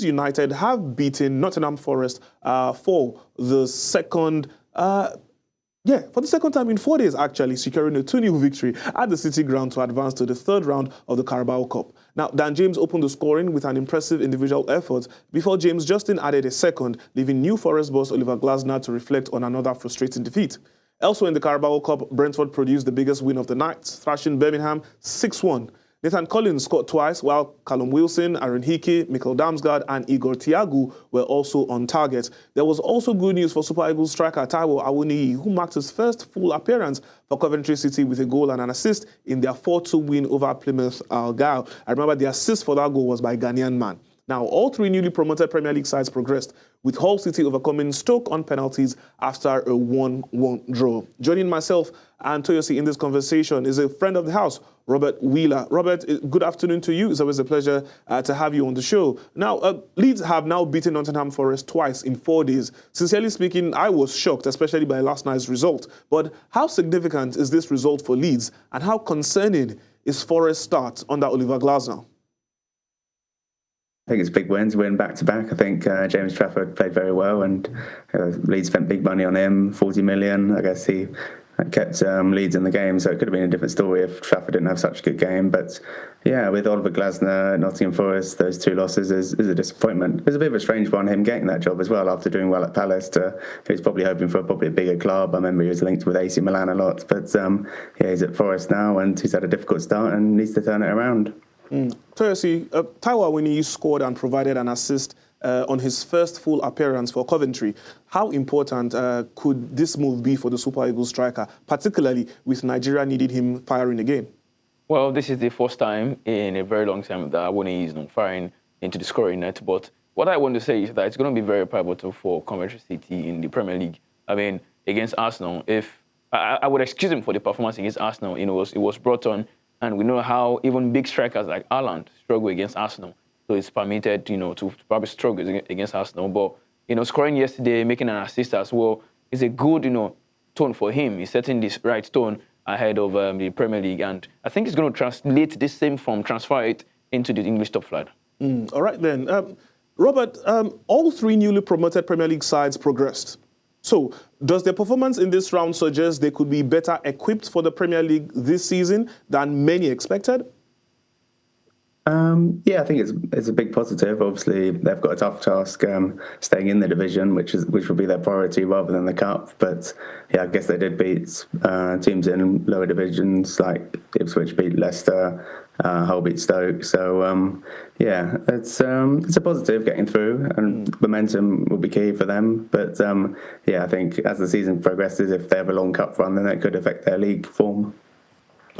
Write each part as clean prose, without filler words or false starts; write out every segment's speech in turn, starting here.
Leeds United have beaten Nottingham Forest for the second time in 4 days, actually, securing a 2-0 victory at the City Ground to advance to the third round of the Carabao Cup. Now, Dan James opened the scoring with an impressive individual effort before James Justin added a second, leaving new Forest boss Oliver Glasner to reflect on another frustrating defeat. Elsewhere in the Carabao Cup, Brentford produced the biggest win of the night, thrashing Birmingham 6-1. Nathan Collins scored twice, while Callum Wilson, Aaron Hickey, Mikel Damsgaard, and Igor Thiago were also on target. There was also good news for Super Eagles striker Taiwo Awoniyi, who marked his first full appearance for Coventry City with a goal and an assist in their 4-2 win over Plymouth Argyle. I remember the assist for that goal was by a Ghanaian man. Now, all three newly promoted Premier League sides progressed, with Hull City overcoming Stoke on penalties after a 1-1 draw. Joining myself and Toyosi in this conversation is a friend of the house, Robert Wheeler. Robert, good afternoon to you. It's always a pleasure to have you on the show. Now, Leeds have now beaten Nottingham Forest twice in 4 days. Sincerely speaking, I was shocked, especially by last night's result. But how significant is this result for Leeds, and how concerning is Forest's start under Oliver Glasner? I think it's big wins, win back-to-back. I think James Trafford played very well, and Leeds spent big money on him, 40 million. I guess he kept Leeds in the game, so it could have been a different story if Trafford didn't have such a good game. But yeah, with Oliver Glasner, Nottingham Forest, those two losses is a disappointment. It was a bit of a strange one, him getting that job as well after doing well at Palace. He was probably hoping for a bigger club. I remember he was linked with AC Milan a lot, but yeah, he's at Forest now, and he's had a difficult start and needs to turn it around. Toyosi, Taiwo Awoniyi scored and provided an assist on his first full appearance for Coventry. How important could this move be for the Super Eagles striker, particularly with Nigeria needing him firing again? Well, this is the first time in a very long time that Awoniyi is not firing into the scoring net. But what I want to say is that it's going to be very pivotal for Coventry City in the Premier League. I mean, against Arsenal, if I would excuse him for the performance against Arsenal, it was brought on. And we know how even big strikers like Haaland struggle against Arsenal. So it's permitted, to probably struggle against Arsenal. But, scoring yesterday, making an assist as well, is a good, tone for him. He's setting this right tone ahead of the Premier League. And I think he's going to translate this same form, transfer it into the English top flight. All right, then. Robert, all three newly promoted Premier League sides progressed. So, does their performance in this round suggest they could be better equipped for the Premier League this season than many expected? Yeah, I think it's a big positive. Obviously, they've got a tough task staying in the division, which will be their priority rather than the cup. But yeah, I guess they did beat teams in lower divisions, like Ipswich beat Leicester, Hull beat Stoke. So yeah, it's a positive getting through, and momentum will be key for them. But yeah, I think as the season progresses, if they have a long cup run, then that could affect their league form.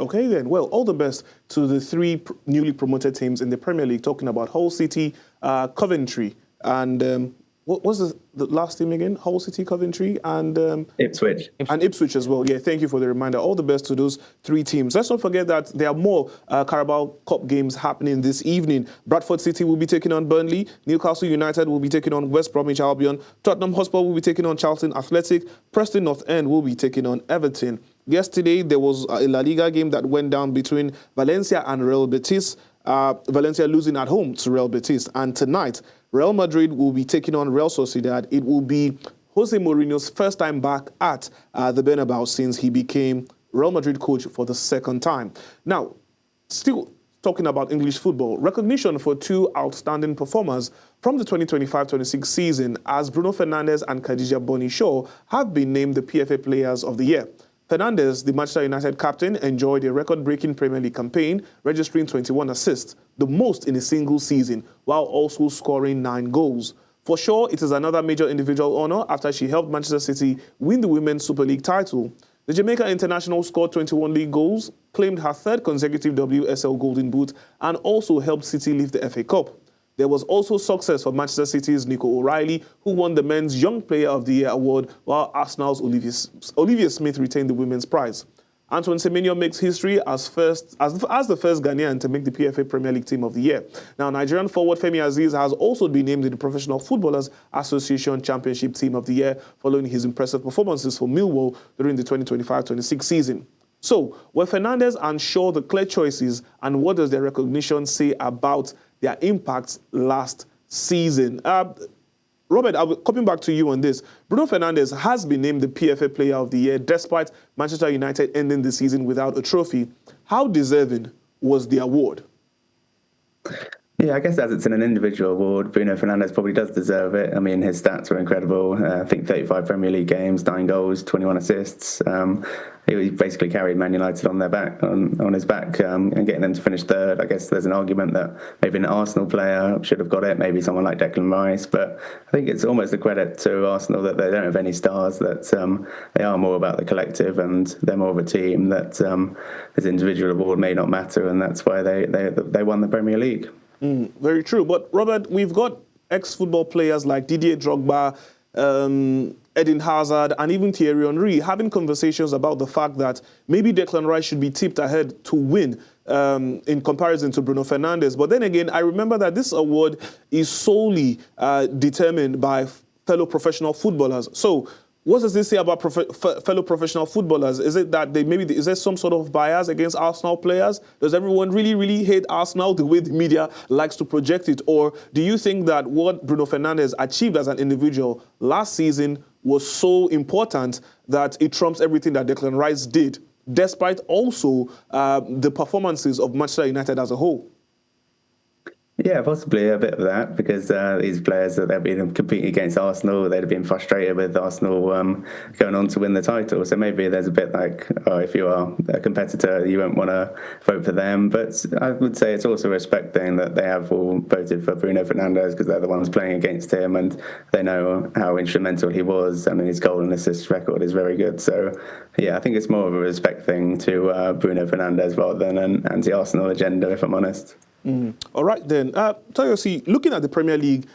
Okay, then. Well, all the best to the three newly promoted teams in the Premier League, talking about Hull City, Coventry, and what was the last team again? Hull City, Coventry, and Ipswich. And Ipswich as well. Yeah, thank you for the reminder. All the best to those three teams. Let's not forget that there are more Carabao Cup games happening this evening. Bradford City will be taking on Burnley. Newcastle United will be taking on West Bromwich Albion. Tottenham Hotspur will be taking on Charlton Athletic. Preston North End will be taking on Everton. Yesterday, there was a La Liga game that went down between Valencia and Real Betis. Valencia losing at home to Real Betis. And tonight, Real Madrid will be taking on Real Sociedad. It will be Jose Mourinho's first time back at the Bernabeu since he became Real Madrid coach for the second time. Now, still talking about English football, recognition for two outstanding performers from the 2025-26 season as Bruno Fernandes and Khadija Boni-Shaw have been named the PFA Players of the Year. Fernandes, the Manchester United captain, enjoyed a record-breaking Premier League campaign, registering 21 assists, the most in a single season, while also scoring 9 goals. For Shaw, it is another major individual honour after she helped Manchester City win the Women's Super League title. The Jamaica international scored 21 league goals, claimed her third consecutive WSL Golden Boot, and also helped City lift the FA Cup. There was also success for Manchester City's Nico O'Reilly, who won the Men's Young Player of the Year award, while Arsenal's Olivia Smith retained the women's prize. Antoine Semenyo makes history as the first Ghanaian to make the PFA Premier League Team of the Year. Now, Nigerian forward Femi Azeez has also been named the Professional Footballers Association Championship Team of the Year, following his impressive performances for Millwall during the 2025-26 season. So, were Fernandes and Shaw the clear choices, and what does their recognition say about their impacts last season. Robert, coming back to you on this. Bruno Fernandes has been named the PFA Player of the Year despite Manchester United ending the season without a trophy. How deserving was the award? Yeah, I guess as it's an individual award, Bruno Fernandes probably does deserve it. I mean, his stats were incredible. I think 35 Premier League games, 9 goals, 21 assists. He basically carried Man United on their back, on his back, and getting them to finish third. I guess there's an argument that maybe an Arsenal player should have got it, maybe someone like Declan Rice. But I think it's almost a credit to Arsenal that they don't have any stars, that they are more about the collective and they're more of a team, that his individual award may not matter, and that's why they won the Premier League. Very true. But, Robert, we've got ex-football players like Didier Drogba, Eden Hazard, and even Thierry Henry having conversations about the fact that maybe Declan Rice should be tipped ahead to win in comparison to Bruno Fernandes. But then again, I remember that this award is solely determined by fellow professional footballers. So what does this say about fellow professional footballers? Is it that is there some sort of bias against Arsenal players? Does everyone really, really hate Arsenal the way the media likes to project it? Or do you think that what Bruno Fernandes achieved as an individual last season was so important that it trumps everything that Declan Rice did, despite also the performances of Manchester United as a whole? Yeah, possibly a bit of that, because these players that they've been competing against Arsenal, they'd have been frustrated with Arsenal going on to win the title. So maybe there's a bit like, oh, if you are a competitor, you won't want to vote for them. But I would say it's also a respect thing that they have all voted for Bruno Fernandes because they're the ones playing against him and they know how instrumental he was. I mean, his goal and assist record is very good. So yeah, I think it's more of a respect thing to Bruno Fernandes rather than an anti-Arsenal agenda, if I'm honest. All right, then. Toyosi, looking at the Premier League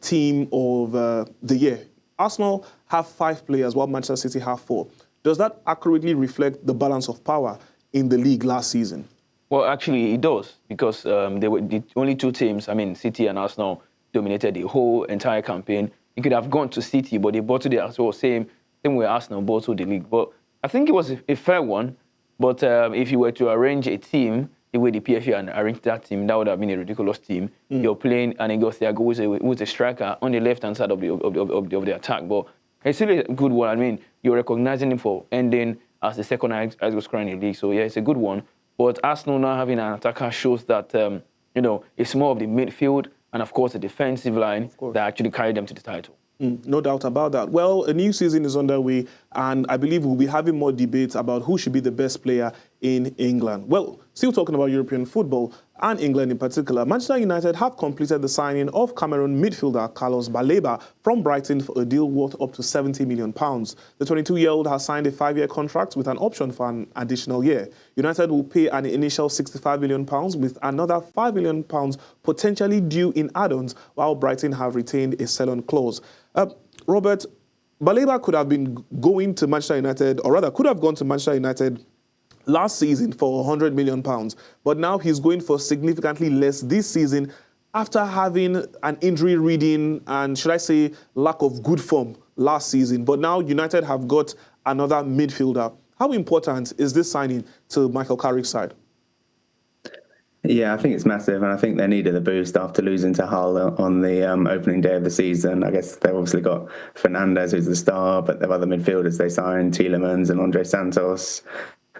team of the year, Arsenal have 5 players while Manchester City have 4. Does that accurately reflect the balance of power in the league last season? Well, actually, it does, because they were the only 2 teams, I mean, City and Arsenal, dominated the whole entire campaign. You could have gone to City, but they bottled it as well, same way Arsenal bottled the league. But I think it was a fair one. But if you were to arrange a team, the way the PFA arranged that team, that would have been a ridiculous team. You're playing Anegos Thiago, who's a striker on the left-hand side of the attack. But it's still a good one. I mean, you're recognizing him for ending as the second highest goal scorer in the league. So, yeah, it's a good one. But Arsenal now having an attacker shows that, it's more of the midfield and, of course, the defensive line that actually carried them to the title. No doubt about that. Well, a new season is underway, and I believe we'll be having more debates about who should be the best player in England. Well, still talking about European football and England in particular, Manchester United have completed the signing of Cameroon midfielder Carlos Baleba from Brighton for a deal worth up to £70 million. The 22-year-old has signed a 5-year contract with an option for an additional year. United will pay an initial £65 million with another £5 million potentially due in add-ons, while Brighton have retained a sell-on clause. Robert, Baleba could have been going to Manchester United, or rather could have gone to Manchester United last season for £100 million, but now he's going for significantly less this season after having an injury-ridden and, should I say, lack of good form last season. But now United have got another midfielder. How important is this signing to Michael Carrick's side? Yeah, I think it's massive, and I think they needed a boost after losing to Hull on the opening day of the season. I guess they've obviously got Fernandes, who's the star, but there are other midfielders they signed, Tielemans and Andre Santos.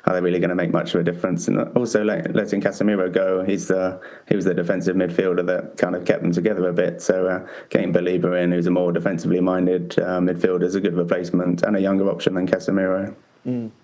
Are they really going to make much of a difference? And also letting Casemiro go, he was the defensive midfielder that kind of kept them together a bit. So getting Baleba in, who's a more defensively minded midfielder, is a good replacement and a younger option than Casemiro.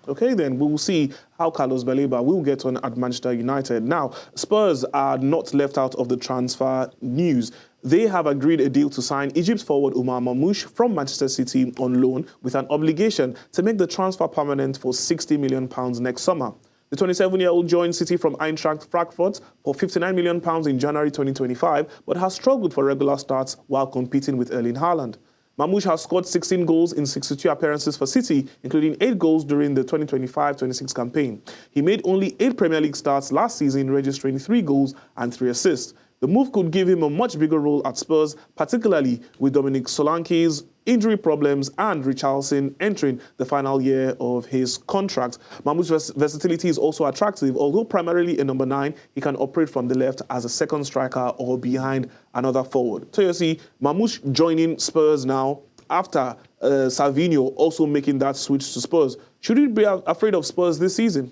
Okay, then we'll see how Carlos Baleba will get on at Manchester United. Now, Spurs are not left out of the transfer news. They have agreed a deal to sign Egypt's forward Umar Mamouche from Manchester City on loan with an obligation to make the transfer permanent for £60 million next summer. The 27-year-old joined City from Eintracht Frankfurt for £59 million in January 2025, but has struggled for regular starts while competing with Erling Haaland. Mamouche has scored 16 goals in 62 appearances for City, including 8 goals during the 2025-26 campaign. He made only 8 Premier League starts last season, registering 3 goals and 3 assists. The move could give him a much bigger role at Spurs, particularly with Dominic Solanke's injury problems, and Richarlison entering the final year of his contract. Mamouche's versatility is also attractive. Although primarily a number 9, he can operate from the left as a second striker or behind another forward. So you see, Mamouche joining Spurs now after Savinho also making that switch to Spurs. Should we be afraid of Spurs this season?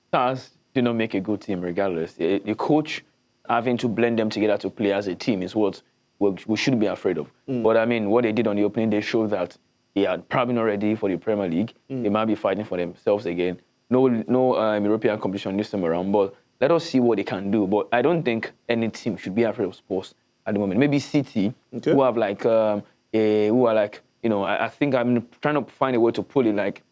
Stars do not make a good team regardless. The coach having to blend them together to play as a team is what we shouldn't be afraid of. But I mean, what they did on the opening day showed that they are probably not ready for the Premier League. They might be fighting for themselves again. No European competition this time around, but let us see what they can do. But I don't think any team should be afraid of Spurs at the moment. Maybe City, who have like, I think I'm trying to find a way to put it like,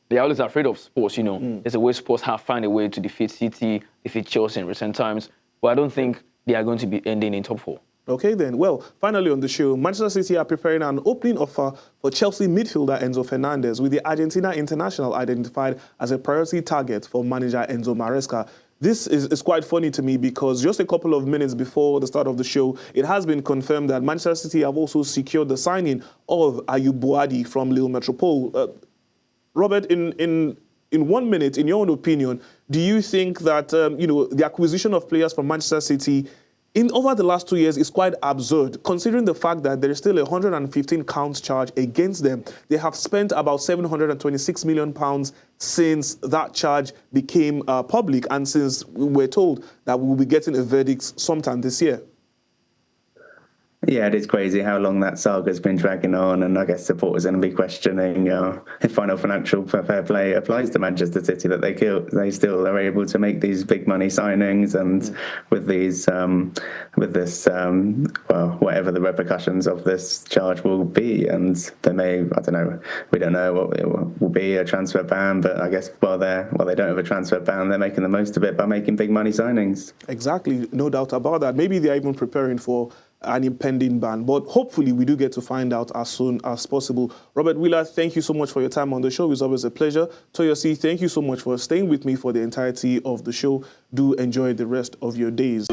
they're always afraid of Spurs, There's a way Spurs have found a way to defeat City, defeat Chelsea in recent times. But I don't think they are going to be ending in top 4. Okay then. Well, finally on the show, Manchester City are preparing an opening offer for Chelsea midfielder Enzo Fernandez, with the Argentina international identified as a priority target for manager Enzo Maresca. This is quite funny to me because just a couple of minutes before the start of the show, it has been confirmed that Manchester City have also secured the signing of Ayub Boadi from Lille Metropole. Robert, in 1 minute, in your own opinion, do you think that the acquisition of players from Manchester City over the last 2 years is quite absurd, considering the fact that there is still a 115 counts charge against them? They have spent about £726 million since that charge became public, and since we're told that we'll be getting a verdict sometime this year. Yeah, it is crazy how long that saga's been dragging on, and I guess supporters are going to be questioning if final financial fair play applies to Manchester City, that they still are able to make these big money signings, and with whatever the repercussions of this charge will be, and they may, we don't know what it will be, a transfer ban, but I guess while they don't have a transfer ban, they're making the most of it by making big money signings. Exactly, no doubt about that. Maybe they're even preparing for an impending ban, but hopefully we do get to find out as soon as possible. Robert Wheeler, thank you so much for your time on the show. It's always a pleasure. Toyosi, thank you so much for staying with me for the entirety of the show. Do enjoy the rest of your days.